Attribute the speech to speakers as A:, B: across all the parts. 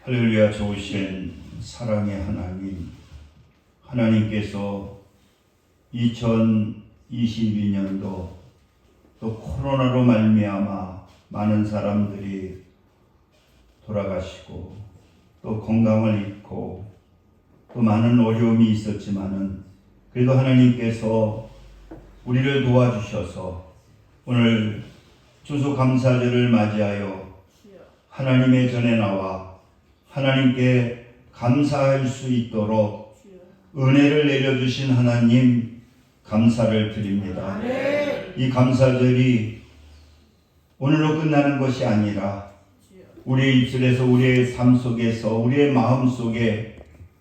A: 할렐루야. 좋으신 사랑의 하나님께서 2022년도 또 코로나로 말미암아 많은 사람들이 돌아가시고 또 건강을 잃고 또 많은 어려움이 있었지만은 그래도 하나님께서 우리를 도와주셔서 오늘 추수감사절을 맞이하여 하나님의 전에 나와 하나님께 감사할 수 있도록 은혜를 내려주신 하나님 감사를 드립니다. 이 감사절이 오늘로 끝나는 것이 아니라 우리의 입술에서 우리의 삶 속에서 우리의 마음 속에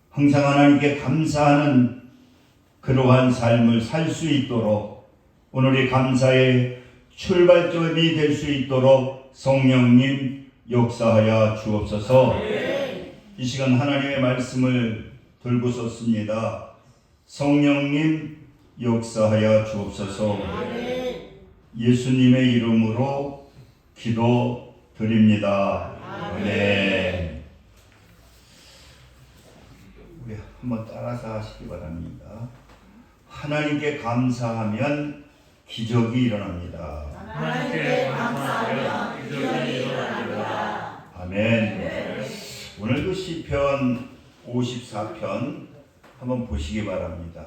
A: 항상 하나님께 감사하는 그러한 삶을 살 수 있도록 오늘의 감사의 출발점이 될 수 있도록 성령님 역사하여 주옵소서. 이 시간 하나님의 말씀을 들고 섰습니다. 성령님 역사하여 주옵소서. 예수님의 이름으로 기도드립니다. 아멘. 우리 한번 따라서 하시기 바랍니다. 하나님께 감사하면 기적이 일어납니다.
B: 하나님께 감사하면 기적이 일어납니다.
A: 아멘. 오늘도 시편 54편 한번 보시기 바랍니다.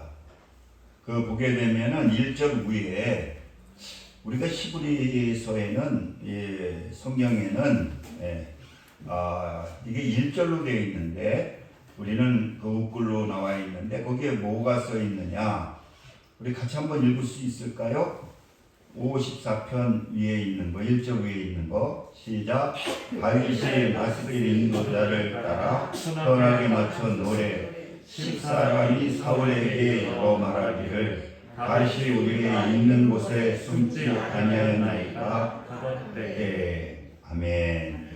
A: 그 보게 되면은 1절 위에 우리가 히브리서에는 성경에는 이게 1절로 되어 있는데 우리는 그 우글로 나와 있는데 거기에 뭐가 써 있느냐? 우리 같이 한번 읽을 수 있을까요? 54편 위에 있는 거, 1절 위에 있는 거 시작. 다윗이 마스길 인도자를 따라 선하게 맞춰 노래 10사람이 사울에게 여러 말하기를 다시 우리의 있는 곳에 숨지 아니하였나이까. 아멘.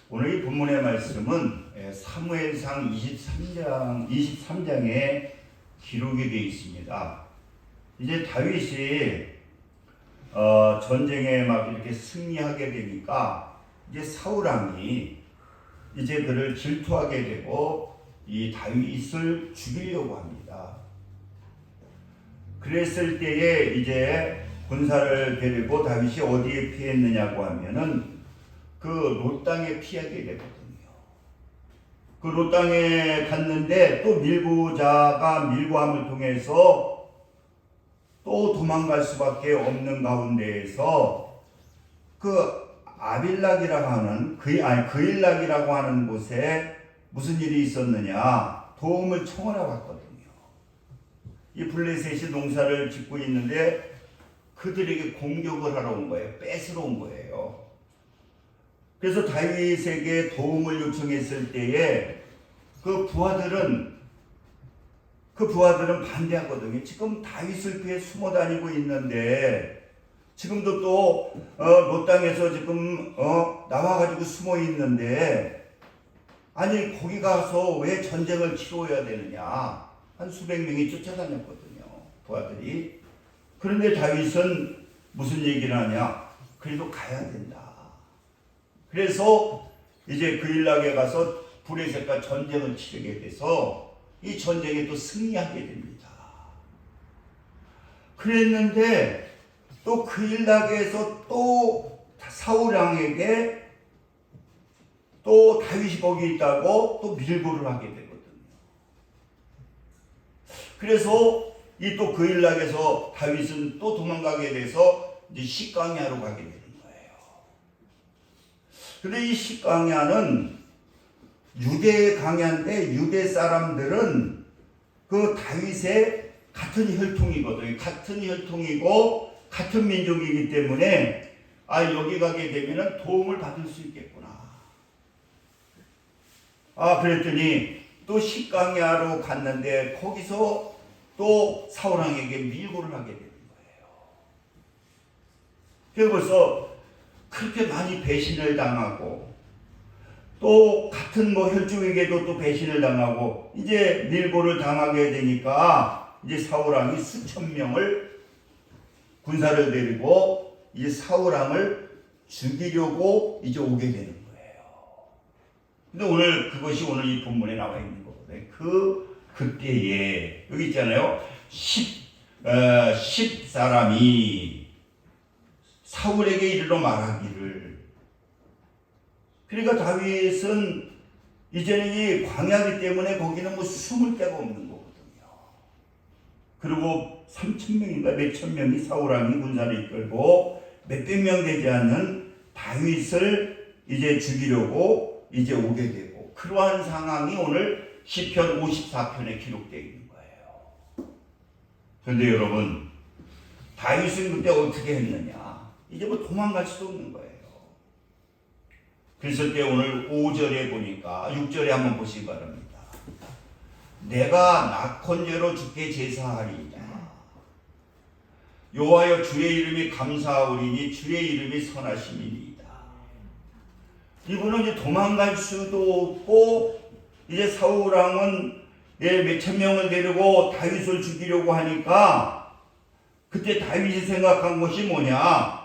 A: 오늘 이 본문의 말씀은 사무엘상 23장에 기록이 되어 있습니다. 이제 다윗이 전쟁에 막 이렇게 승리하게 되니까 이제 사울왕이 이제 그를 질투하게 되고 이 다윗을 죽이려고 합니다. 그랬을 때에 이제 군사를 데리고 다윗이 어디에 피했느냐고 하면은 그 롯 땅에 피하게 되거든요. 그 롯 땅에 갔는데 또 밀고함을 통해서 또 도망갈 수밖에 없는 가운데에서 그 아빌락이라고 하는 그일락이라고 하는 곳에 무슨 일이 있었느냐? 도움을 청하러 갔거든요. 이 블레셋이 농사를 짓고 있는데 그들에게 공격을 하러 온 거예요. 뺏으러 온 거예요. 그래서 다윗에게 도움을 요청했을 때에 그 부하들은 반대하거든요. 지금 다윗을 피해 숨어 다니고 있는데 지금도 또 롯 땅에서 지금 나와가지고 숨어 있는데 아니 거기 가서 왜 전쟁을 치러야 되느냐? 한 수백 명이 쫓아다녔거든요. 부하들이. 그런데 다윗은 무슨 얘기를 하냐? 그래도 가야 된다. 그래서 이제 그일락에 가서 블레셋과 전쟁을 치르게 돼서 이 전쟁에 또 승리하게 됩니다. 그랬는데 또 그일락에서 또 사울왕에게 또 다윗이 거기 있다고 또 밀고를 하게 되거든요. 그래서 이 또 그일락에서 다윗은 또 도망가게 돼서 이제 식강야로 가게 되는 거예요. 근데 이 식강야는 유대 강야인데 유대 사람들은 그 다윗의 같은 혈통이거든요. 같은 혈통이고 같은 민족이기 때문에 여기 가게 되면은 도움을 받을 수 있겠구나. 그랬더니 또 식강야로 갔는데 거기서 또 사울왕에게 밀고를 하게 되는 거예요. 그래서 벌써 그렇게 많이 배신을 당하고 또 같은 혈족에게도 또 배신을 당하고 이제 밀고를 당하게 되니까 이제 사울왕이 수천 명을 군사를 데리고 이제 사울왕을 죽이려고 이제 오게 되는 거예요. 근데 오늘 그것이 오늘 이 본문에 나와 있는 거거든요. 그때에 여기 있잖아요. 10 사람이 사울에게 이르러 말하기를. 그러니까 다윗은 이제는 이 광야기 때문에 거기는 뭐 숨을 데가 없는 거거든요. 그리고 3,000명인가 몇천 명이 사울왕이 군사를 이끌고 몇백 명 되지 않는 다윗을 이제 죽이려고 이제 오게 되고, 그러한 상황이 오늘 시편 54편에 기록되어 있는 거예요. 그런데 여러분, 다윗은 그때 어떻게 했느냐? 이제 뭐 도망갈 수도 없는 거예요. 그래서 때 오늘 5절에 보니까 6절에 한번 보시기 바랍니다. 내가 낙헌제로 주께 제사하리이다. 여호와여 주의 이름이 감사하오리니 주의 이름이 선하심이니이다. 이분은 이제 도망갈 수도 없고, 이제 사울왕은 몇천 명을 데리고 다윗을 죽이려고 하니까 그때 다윗이 생각한 것이 뭐냐?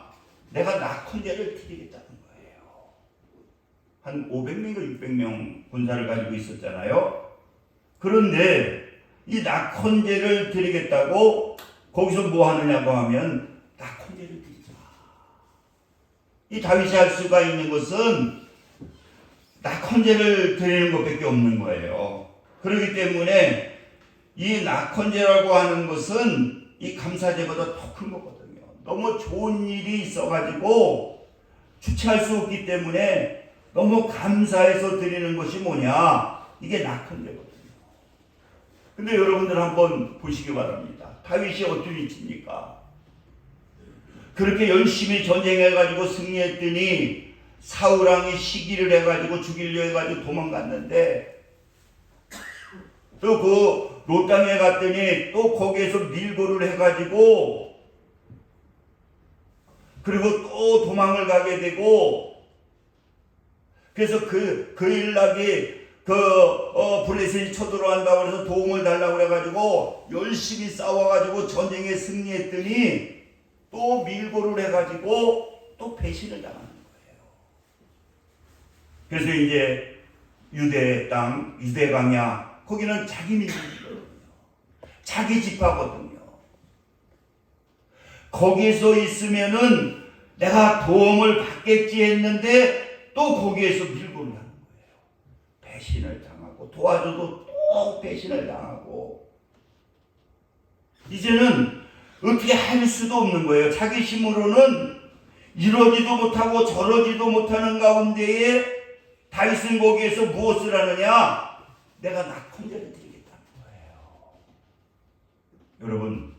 A: 내가 낙헌제를 드리겠다는 거예요. 한 500명인가 600명 군사를 가지고 있었잖아요. 그런데 이 낙헌제를 드리겠다고 거기서 뭐 하느냐고 하면 낙헌제를 드리자. 이 다윗이 할 수가 있는 것은 낙헌제를 드리는 것밖에 없는 거예요. 그렇기 때문에 이 낙헌제라고 하는 것은 이 감사제보다 더 큰 거거든요. 너무 좋은 일이 있어가지고 주체할 수 없기 때문에 너무 감사해서 드리는 것이 뭐냐? 이게 낙헌제거든요. 근데 여러분들 한번 보시기 바랍니다. 다윗이 어떤 위치입니까? 그렇게 열심히 전쟁해가지고 승리했더니 사울왕이 시기를 해가지고 죽이려 해가지고 도망갔는데, 또 그 롯땅에 갔더니 또 거기에서 밀고를 해가지고, 그리고 또 도망을 가게 되고, 그래서 그 일락이 블레셋이 쳐들어간다고 해서 도움을 달라고 해가지고 열심히 싸워가지고 전쟁에 승리했더니 또 밀고를 해가지고 또 배신을 당하는 거예요. 그래서 이제 유대 땅, 유대 광야, 거기는 자기 민족이거든요. 자기 지파거든요. 거기서 있으면은 내가 도움을 받겠지 했는데 또 거기에서 밀고를 하는 거예요. 배신을 당하고, 도와줘도 또 배신을 당하고, 이제는 어떻게 할 수도 없는 거예요. 자기 힘으로는 이러지도 못하고 저러지도 못하는 가운데에 다윗은 거기에서 무엇을 하느냐? 내가 낙헌제를 드리겠다는 거예요. 여러분,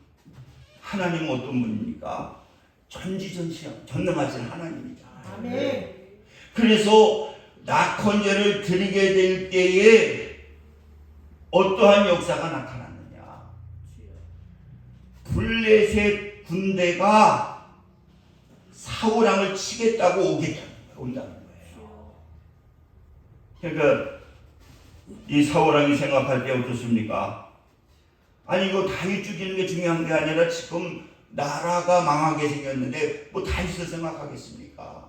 A: 하나님은 어떤 분입니까? 전지전능하신 하나님이잖아요.
B: 아멘.
A: 그래서 낙헌제를 드리게 될 때에 어떠한 역사가 나타났느냐? 블레셋 군대가 사울왕을 치겠다고 온다는 거예요. 그러니까 이 사울왕이 생각할 때 어떻습니까? 아니, 이거 다윗 죽이는 게 중요한 게 아니라 지금 나라가 망하게 생겼는데 뭐 다윗을 생각하겠습니까?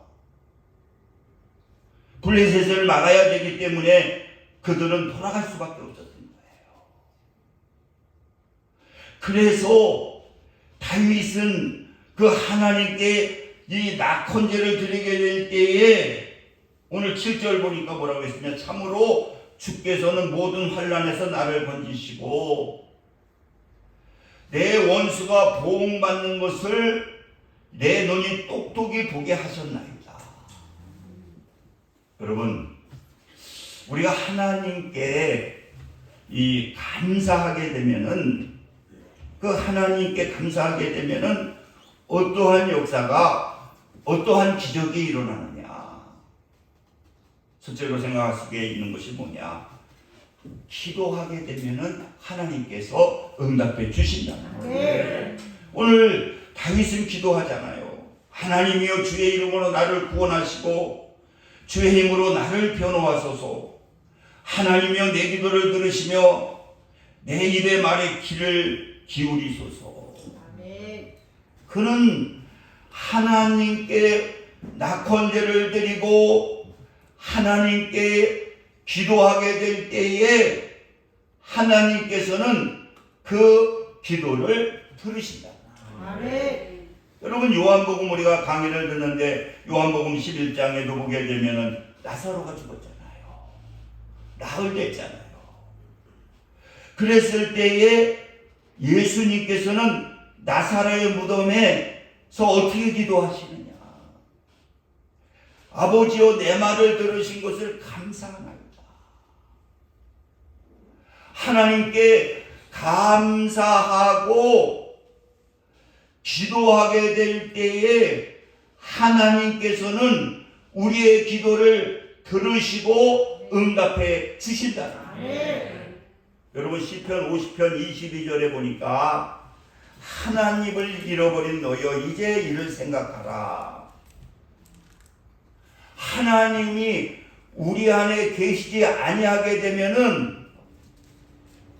A: 블레셋을 막아야 되기 때문에 그들은 돌아갈 수밖에 없었던 거예요. 그래서 다윗은 그 하나님께 이 낙헌제를 드리게 될 때에 오늘 7절 보니까 뭐라고 했으냐? 참으로 주께서는 모든 환난에서 나를 건지시고 내 원수가 보응받는 것을 내 눈이 똑똑히 보게 하셨나이다. 여러분, 우리가 하나님께 이 감사하게 되면은, 그 하나님께 감사하게 되면은 어떠한 역사가, 어떠한 기적이 일어나느냐? 첫째로 생각할 수 있는 것이 뭐냐? 기도하게 되면은 하나님께서 응답해 주신다는 거예요. 오늘 다윗은 기도하잖아요. 하나님이여 주의 이름으로 나를 구원하시고 주의 힘으로 나를 변호하소서. 하나님이여 내 기도를 들으시며 내 입의 말에 귀를 기울이소서. 그는 하나님께 낙헌제를 드리고 하나님께 기도하게 될 때에 하나님께서는 그 기도를 들으신다.
B: 아멘.
A: 여러분, 요한복음 우리가 강의를 듣는데 요한복음 11장에도 보게 되면은 나사로가 죽었잖아요. 나흘 됐잖아요. 그랬을 때에 예수님께서는 나사로의 무덤에서 어떻게 기도하시느냐? 아버지여, 내 말을 들으신 것을 감사하나이다. 하나님께 감사하고 기도하게 될 때에 하나님께서는 우리의 기도를 들으시고 응답해 주신다. 여러분, 시편 50편 22절에 보니까 하나님을 잃어버린 너여 이제 이를 생각하라. 하나님이 우리 안에 계시지 아니하게 되면은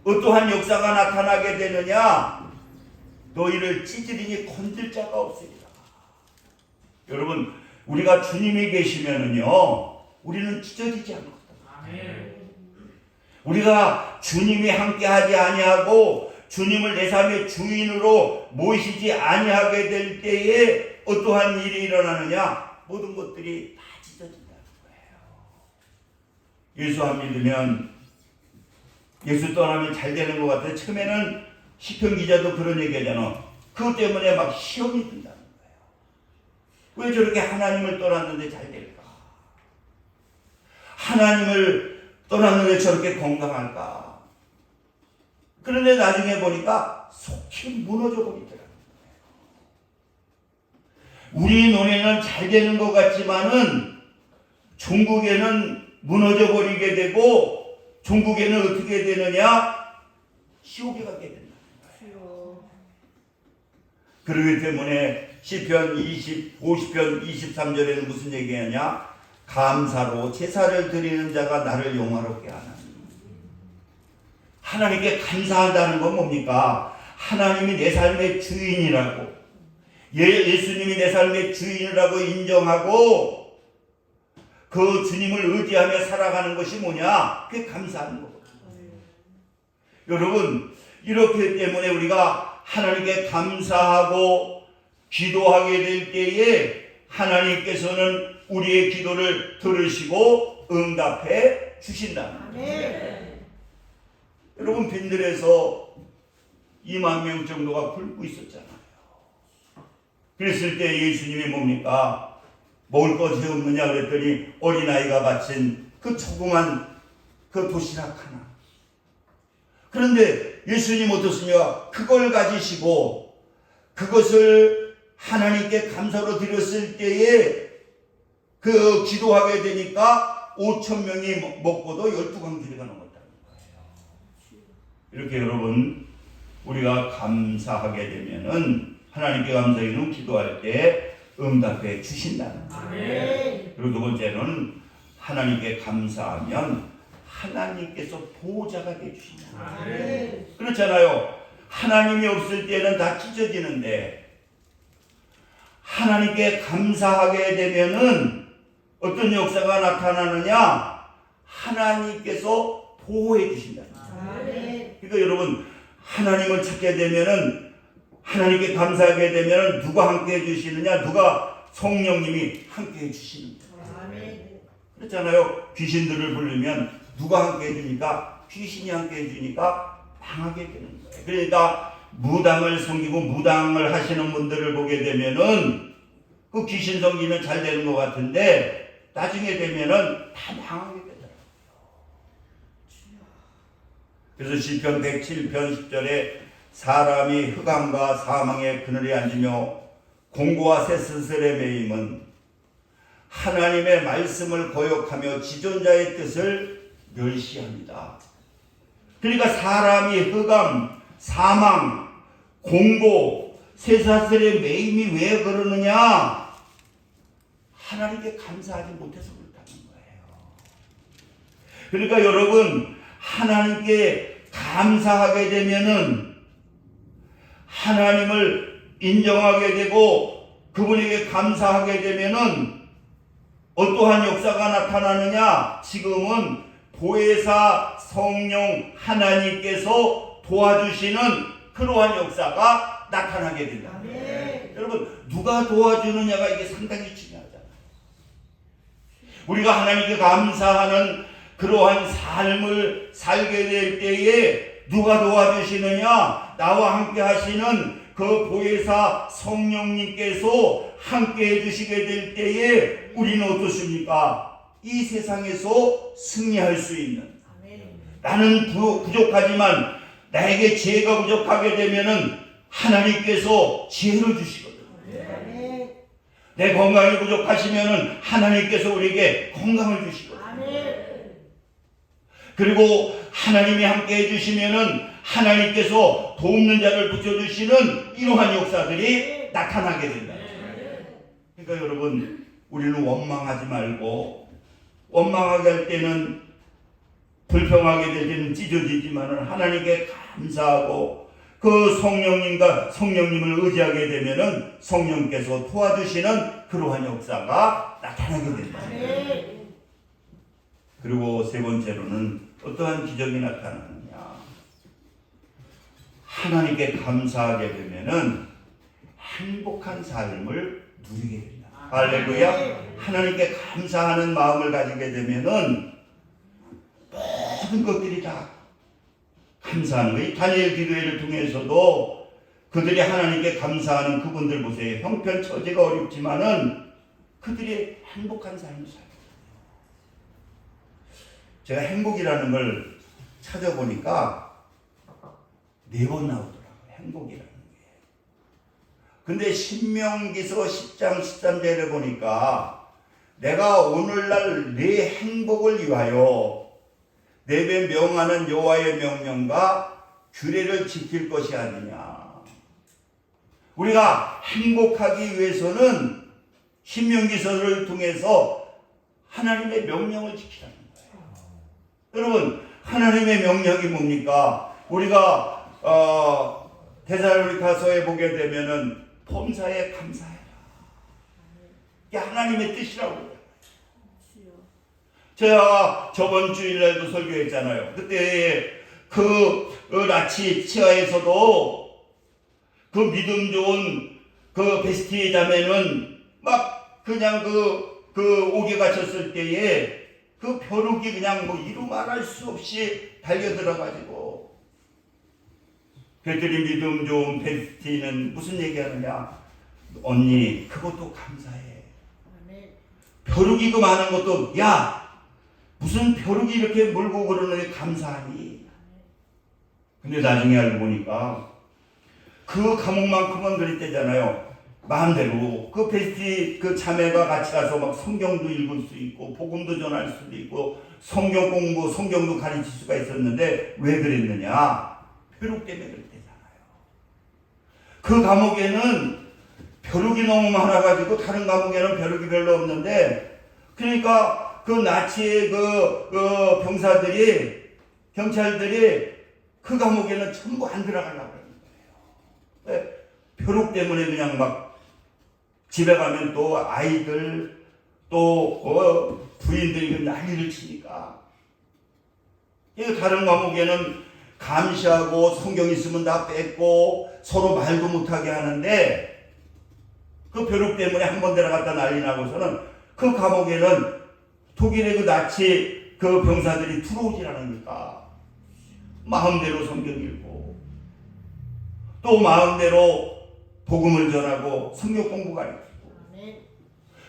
A: 어떠한 역사가 나타나게 되느냐? 너희를 찌질이니 건질 자가 없으리라. 여러분, 우리가 주님이 계시면은요, 우리는 찢어지지 않거든요. 우리가 주님이 함께하지 아니하고 주님을 내 삶의 주인으로 모시지 아니하게 될 때에 어떠한 일이 일어나느냐? 모든 것들이 다 찢어진다는 거예요. 예수 안 믿으면, 예수 떠나면 잘 되는 것 같아요. 처음에는 시편 기자도 그런 얘기 하잖아. 그것 때문에 막 시험이 든다는 거예요. 왜 저렇게 하나님을 떠났는데 잘 될까? 하나님을 떠났는데 저렇게 건강할까? 그런데 나중에 보니까 속히 무너져 버리더라고요. 우리 눈에는 잘 되는 것 같지만은 종국에는 무너져 버리게 되고, 종국에는 어떻게 되느냐? 지옥에 가게 된다는 거예요. 그러기 때문에 시편 50편 23절에는 무슨 얘기하냐? 감사로 제사를 드리는 자가 나를 영화롭게 하나니. 하나님께 감사한다는 건 뭡니까? 하나님이 내 삶의 주인이라고, 예수님이 내 삶의 주인이라고 인정하고 그 주님을 의지하며 살아가는 것이 뭐냐? 그게 감사하는 거거든요. 여러분, 이렇기 때문에 우리가 하나님께 감사하고 기도하게 될 때에 하나님께서는 우리의 기도를 들으시고 응답해 주신다. 여러분, 빈들에서 2만 명 정도가 굶고 있었잖아요. 그랬을 때 예수님이 뭡니까? 먹을 것이 없느냐 그랬더니 어린아이가 바친 그 조그만 그 도시락 하나. 그런데 예수님 어떻습니까? 그걸 가지시고 그것을 하나님께 감사로 드렸을 때에 그 기도하게 되니까 5,000명이 먹고도 12강길이가 넘었다는 거예요. 이렇게 여러분, 우리가 감사하게 되면은 하나님께 감사해는 기도할 때 응답해 주신다는 거예요. 그리고 두 번째는 하나님께 감사하면 하나님께서 보호자가 돼 주신다. 그렇잖아요. 하나님이 없을 때는 다 찢어지는데 하나님께 감사하게 되면은 어떤 역사가 나타나느냐? 하나님께서 보호해 주신다. 그러니까 여러분, 하나님을 찾게 되면은, 하나님께 감사하게 되면은 누가 함께 해 주시느냐? 누가? 성령님이 함께 해 주시는 거예요. 그렇잖아요. 귀신들을 부르면 누가 함께 해 주니까? 귀신이 함께 해 주니까 당하게 되는 거예요. 그러니까 무당을 섬기고 무당을 하시는 분들을 보게 되면은 그 귀신 섬기면 잘 되는 것 같은데 나중에 되면은 다 망하게 되더라고요. 그래서 시편 107편 10절에 사람이 흑암과 사망의 그늘에 앉으며 공고와 새스슬에 매임은 하나님의 말씀을 거역하며 지존자의 뜻을 멸시합니다. 그러니까 사람이 흑암, 사망, 공고, 새사슬의 매임이 왜 그러느냐? 하나님께 감사하지 못해서 그렇다는 거예요. 그러니까 여러분, 하나님께 감사하게 되면은 하나님을 인정하게 되고 그분에게 감사하게 되면은 어떠한 역사가 나타나느냐? 지금은 보혜사 성령 하나님께서 도와주시는 그러한 역사가 나타나게 된다.
B: 아멘.
A: 여러분, 누가 도와주느냐가 이게 상당히 중요하잖아요. 우리가 하나님께 감사하는 그러한 삶을 살게 될 때에 누가 도와주시느냐? 나와 함께 하시는 그 보혜사 성령님께서 함께 해주시게 될 때에 우리는 어떻습니까? 이 세상에서 승리할 수 있는, 나는 부족하지만 나에게 지혜가 부족하게 되면은 하나님께서 지혜를 주시거든요. 내 건강이 부족하시면은 하나님께서 우리에게 건강을 주시거든요. 그리고 하나님이 함께 해주시면은 하나님께서 돕는 자를 붙여주시는 이러한 역사들이 나타나게 된다. 그러니까 여러분, 우리는 원망하지 말고, 원망하게 할 때는 불평하게 될 때는 찢어지지만은 하나님께 감사하고 그 성령님을 의지하게 되면은 성령께서 도와주시는 그러한 역사가 나타나게 된다. 그리고 세 번째로는 어떠한 기적이 나타나느냐? 하나님께 감사하게 되면은 행복한 삶을 누리게 된다. 할렐루야. 하나님께 감사하는 마음을 가지게 되면은 모든 것들이 다 감사하는 거예요. 다니엘 기도회를 통해서도 그들이 하나님께 감사하는 그분들 보세요. 형편처지가 어렵지만은 그들이 행복한 삶을 살아요. 제가 행복이라는 걸 찾아보니까 4번 나오더라고요. 행복이라는 게. 근데 신명기서 10장 13절에 보니까 내가 오늘날 내 행복을 위하여 내게 명하는 여호와의 명령과 규례를 지킬 것이 아니냐. 우리가 행복하기 위해서는 신명기서를 통해서 하나님의 명령을 지키라는 거예요. 여러분, 하나님의 명령이 뭡니까? 우리가 데살로니가서에 보게 되면은 범사에 감사해라. 이게 하나님의 뜻이라고. 제가 저번 주일날도 설교했잖아요. 그때 그 나치 치하에서도 그 믿음 좋은 그 베스티의 자매는 막 그냥 그 옥에 갇혔을 때에 그 벼룩이 그냥 뭐 이루 말할 수 없이 달려들어가지고, 그랬더니 믿음 좋은 베스티는 무슨 얘기하느냐? 언니, 그것도 감사해. 벼룩이 그 많은 것도, 야, 무슨 벼룩이 이렇게 물고 그러는데 감사하니? 근데 나중에 알고 보니까 그 감옥만큼은 그랬대잖아요. 마음대로 그 베스티 그 자매가 같이 가서 막 성경도 읽을 수 있고 복음도 전할 수도 있고 성경 공부, 성경도 가르칠 수가 있었는데 왜 그랬느냐? 벼룩 때문에 그랬대잖아요. 그 감옥에는 벼룩이 너무 많아가지고 다른 감옥에는 벼룩이 별로 없는데, 그러니까 그 나치의 그 병사들이, 경찰들이 그 감옥에는 전부 안 들어가려고 그러는 거예요. 벼룩 때문에 그냥 막 집에 가면 또 아이들 또 부인들이 난리를 치니까. 다른 감옥에는 감시하고 성경 있으면 다 뺏고 서로 말도 못하게 하는데, 그 벼룩 때문에 한 번 들어갔다 난리 나고서는 그 감옥에는 독일의 그 나치 그 병사들이 들어오질 않으니까 마음대로 성경 읽고 또 마음대로 복음을 전하고 성경 공부 가르치고,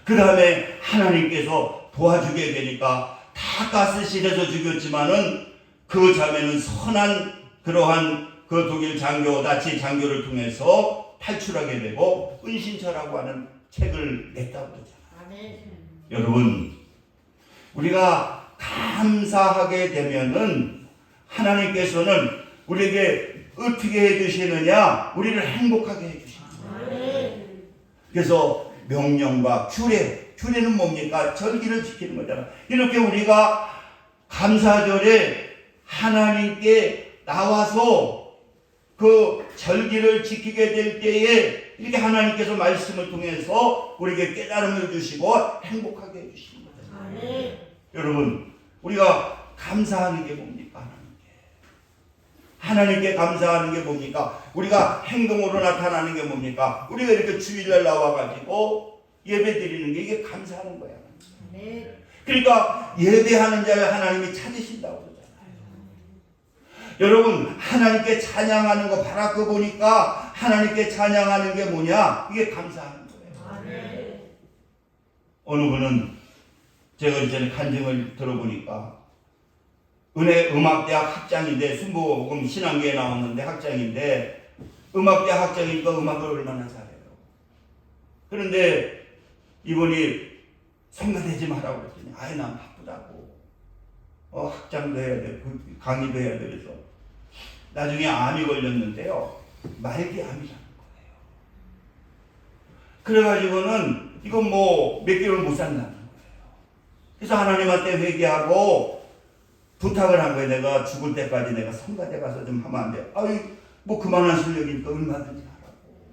A: 그 다음에 하나님께서 도와주게 되니까 다 가스실에서 죽였지만은 그 자매는 선한 그러한 그 독일 장교, 나치 장교를 통해서 탈출하게 되고 은신처라고 하는 책을 냈다고 그러잖아요. 여러분, 우리가 감사하게 되면은 하나님께서는 우리에게 어떻게 해주시느냐? 우리를 행복하게 해주십니다. 그래서 명령과 규례는 뭡니까? 절기를 지키는 거잖아. 이렇게 우리가 감사절에 하나님께 나와서 그 절기를 지키게 될 때에 이렇게 하나님께서 말씀을 통해서 우리에게 깨달음을 주시고 행복하게 해주시는 거죠. 여러분, 우리가 감사하는 게 뭡니까? 하나님께 감사하는 게 뭡니까? 우리가 행동으로 나타나는 게 뭡니까? 우리가 이렇게 주일날 나와가지고 예배 드리는 게 이게 감사하는 거야. 그러니까 예배하는 자를 하나님이 찾으신다고 그러잖아요. 여러분, 하나님께 찬양하는 거 바라고 보니까 하나님께 찬양하는 게 뭐냐? 이게 감사하는 거예요. 어느 분은 제가 이전에 간증을 들어보니까 은혜 음악대학 학장인데, 순복음 신앙계에 나왔는데 학장인데, 음악대학 학장이니까 음악을 얼마나 잘해요. 그런데 이분이 성가대지 마라고 그랬더니 아예 난 바쁘다고, 학장도 해야 돼, 강의도 해야 돼. 그래서 나중에 암이 걸렸는데요, 말기암이라는 거예요. 그래가지고는 이건 뭐 몇 개월 못 산다는 거예요. 그래서 하나님한테 회개하고 부탁을 한 거예요. 내가 죽을 때까지 내가 성가대 가서 좀 하면 안 돼? 아유, 뭐 그만한 실력이니까 얼마든지 하라고.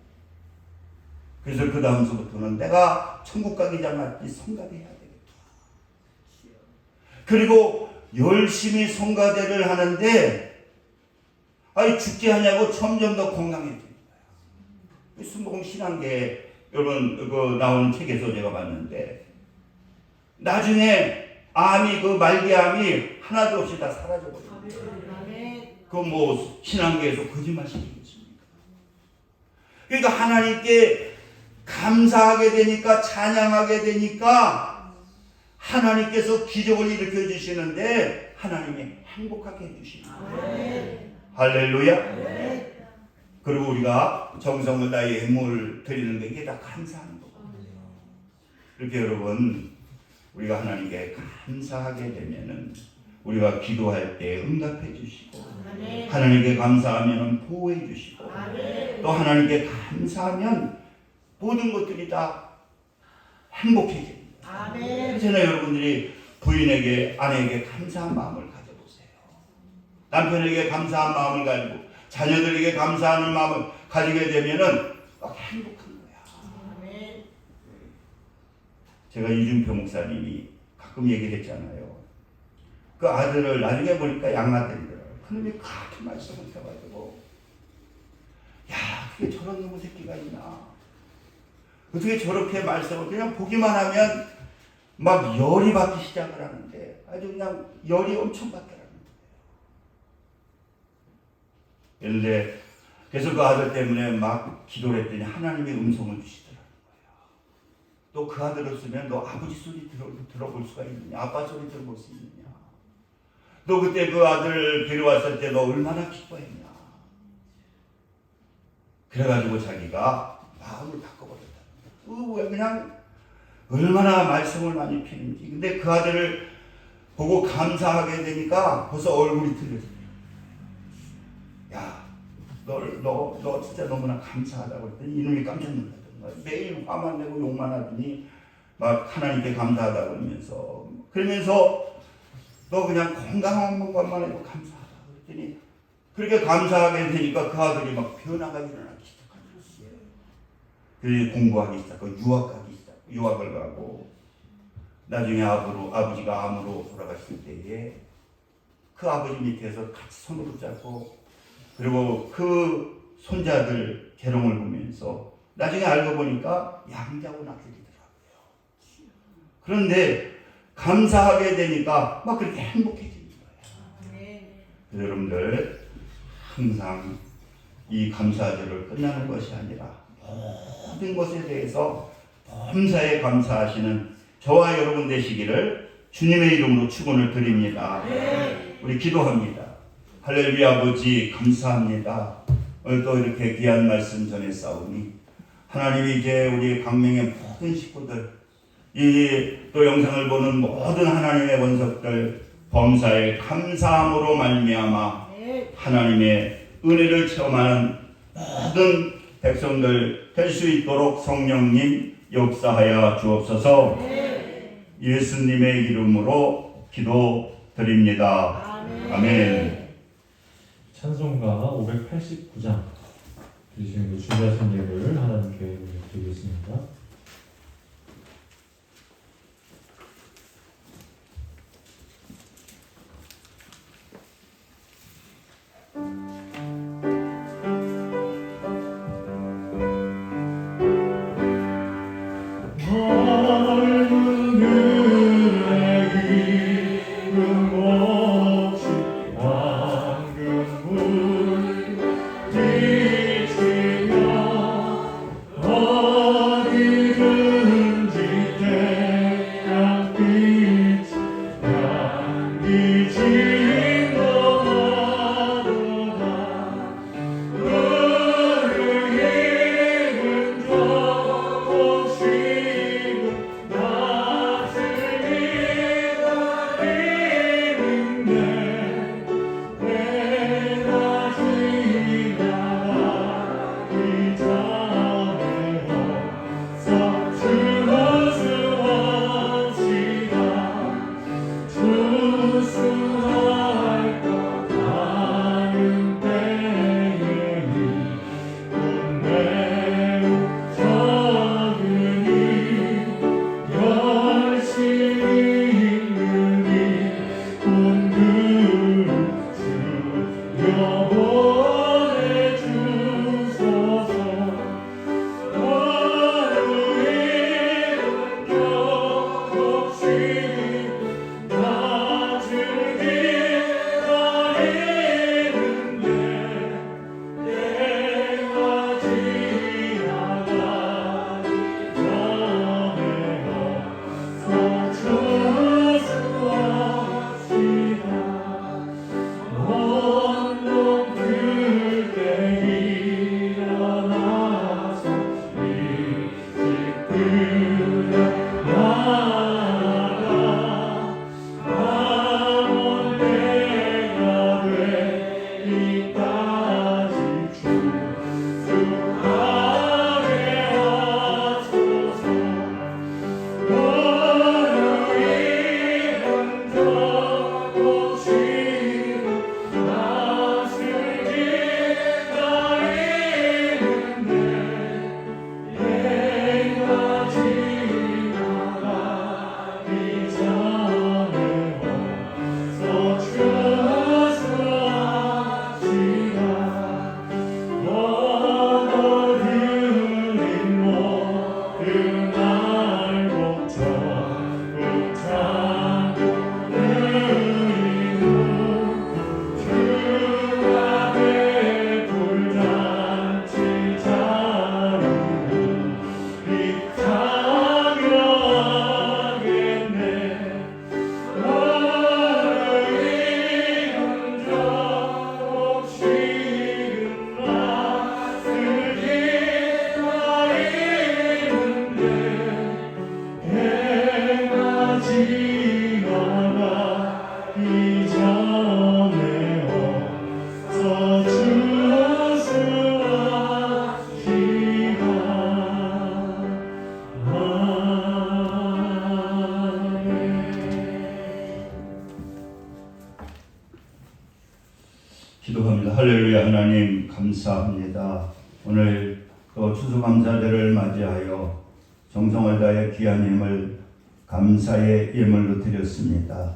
A: 그래서 그 다음서부터는 내가 천국 가기 전까지 성가대 해야 되겠다. 그리고 열심히 성가대를 하는데, 아니 죽지 하냐고 점점 더 건강해지는 거예요. 순복음 신앙계 여러분 그 나오는 책에서 제가 봤는데, 나중에 암이, 그 말기암이 하나도 없이 다 사라져버려요. 그 뭐 신앙계에서 거짓말 시키겠습니까? 그러니까 하나님께 감사하게 되니까, 찬양하게 되니까 하나님께서 기적을 일으켜 주시는데 하나님이 행복하게 해주시는 거예요. 할렐루야. 그리고 우리가 정성을 다해 예물을 드리는 게 이게 다 감사하는 거거든요. 이렇게 여러분, 우리가 하나님께 감사하게 되면은 우리가 기도할 때 응답해 주시고, 하나님께 감사하면 보호해 주시고, 또 하나님께 감사하면 모든 것들이 다 행복해집니다. 그래서 여러분들이 부인에게, 아내에게 감사한 마음을 가져보세요. 남편에게 감사한 마음을 가지고 자녀들에게 감사하는 마음을 가지게 되면은 막 행복한 거야. 제가 이준표 목사님이 가끔 얘기를 했잖아요. 그 아들을 나중에 보니까 양아들이더라고요. 그놈이 그렇게 말씀을 해가지고, 야, 어떻게 저런 놈의 새끼가 있나. 어떻게 저렇게 말씀을, 그냥 보기만 하면 막 열이 받기 시작을 하는데 아주 그냥 열이 엄청 받더라는 거예요. 그런데 그래서 그 아들 때문에 막 기도를 했더니 하나님의 음성을 주시더라는 거예요. 또 그 아들 없으면 너 아버지 소리 들어볼 수가 있느냐, 아빠 소리 들어볼 수 있느냐, 너 그때 그 아들 데려왔을 때 너 얼마나 기뻐했냐. 그래가지고 자기가 마음을 바꿔버렸다. 그냥 얼마나 말씀을 많이 피는지. 근데 그 아들을 보고 감사하게 되니까 벌써 얼굴이 틀려져요. 야, 너 진짜 너무나 감사하다고 했더니 이놈이 깜짝 놀랐던 거야. 매일 화만 내고 욕만 하더니 막 하나님께 감사하다고 그러면서 너 그냥 건강한 것만 해도 감사하다 그랬더니, 그렇게 감사하게 되니까 그 아들이 막 변화가 일어나기 시작하더라고요. 그래서 공부하기 시작하고 유학을 가고, 나중에 아버지가 암으로 돌아갔을 때에 그 아버지 밑에서 같이 손으로 잡고, 그리고 그 손자들 재롱을 보면서 나중에 알고 보니까 양자고 아들이더라고요. 그런데 감사하게 되니까 막 그렇게 행복해지는 거예요. 여러분들 항상 이 감사절을 끝나는 것이 아니라 모든 것에 대해서 범사에 감사하시는 저와 여러분 되시기를 주님의 이름으로 축원을 드립니다. 우리 기도합니다. 할렐루야. 아버지 감사합니다. 오늘 또 이렇게 귀한 말씀 전했사오니 하나님이 이제 우리 강명의 모든 식구들, 이 또 영상을 보는 모든 하나님의 원석들 범사에 감사함으로 말미암아 하나님의 은혜를 체험하는 모든 백성들 될 수 있도록 성령님 역사하여 주옵소서. 예수님의 이름으로 기도드립니다. 아멘.
C: 찬송가 589장 주신 준비하신 예를 하나님께 드리겠습니다.
A: 감사합니다. 오늘 또 추수감사절을 맞이하여 정성을 다해 귀한 예물 감사의 예물로 드렸습니다.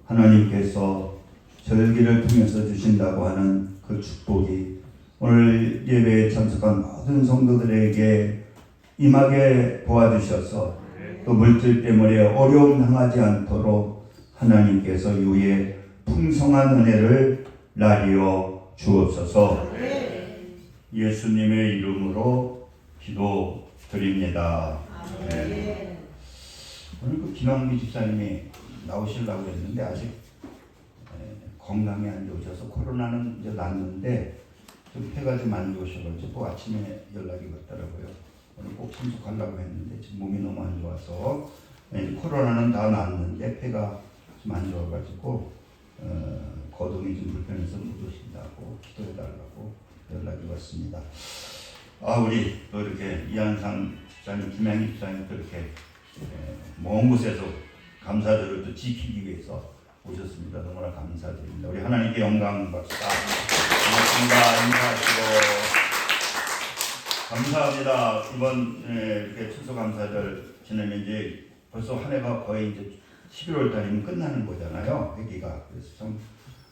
A: 하나님께서 절기를 통해서 주신다고 하는 그 축복이 오늘 예배에 참석한 모든 성도들에게 임하게 도와주셔서 또 물질 때문에 어려움 당하지 않도록 하나님께서 유의 풍성한 은혜를 나리어 주옵소서. 예수님의 이름으로 기도드립니다. 네. 오늘 그 김학미 집사님이 나오시려고 했는데 아직 건강이 안 좋으셔서 코로나는 이제 낫는데 좀 폐가 좀 안 좋으셔가지고 아침에 연락이 왔더라고요. 오늘 꼭 참석하려고 했는데 지금 몸이 너무 안 좋아서 코로나는 다 낫는데 폐가 좀 안 좋아가지고 거동이 좀 불편해서 못 오신다고 기도해달라고 연락이 왔습니다. 우리 또 이렇게 이한상 집사님, 김양희 집사님 또 이렇게 먼 곳에서 감사절을 또 지키기 위해서 오셨습니다. 너무나 감사드립니다. 우리 하나님께 영광 받습니다. 반갑습니다. 인사하시고 감사합니다. 이번 이렇게 추수감사절 지내면 이제 벌써 한 해가 거의 이제 11월 달이면 끝나는 거잖아요. 회기가. 그래서 참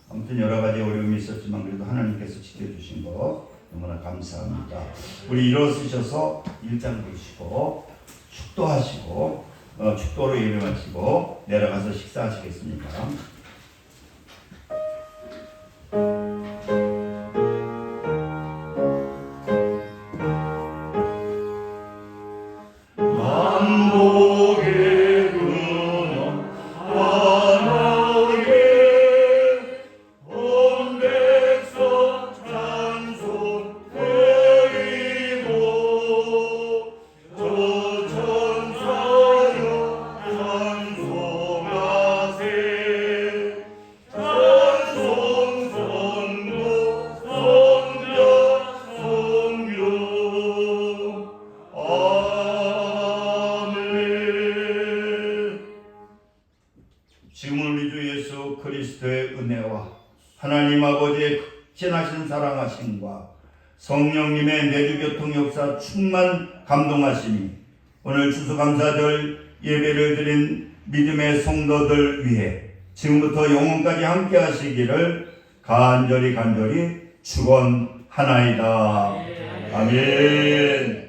A: 아무튼 여러 가지 어려움이 있었지만 그래도 하나님께서 지켜주신 거 너무나 감사합니다. 우리 일어서셔서 일장 보시고 축도하시고 축도로 예배 마치고 내려가서 식사하시겠습니다. 지금은 우리 주 예수 그리스도의 은혜와 하나님 아버지의 극진하신 사랑하심과 성령님의 내주교통 역사 충만 감동하심이 오늘 추수감사절 예배를 드린 믿음의 성도들 위해 지금부터 영원까지 함께 하시기를 간절히 축원하나이다. 아멘.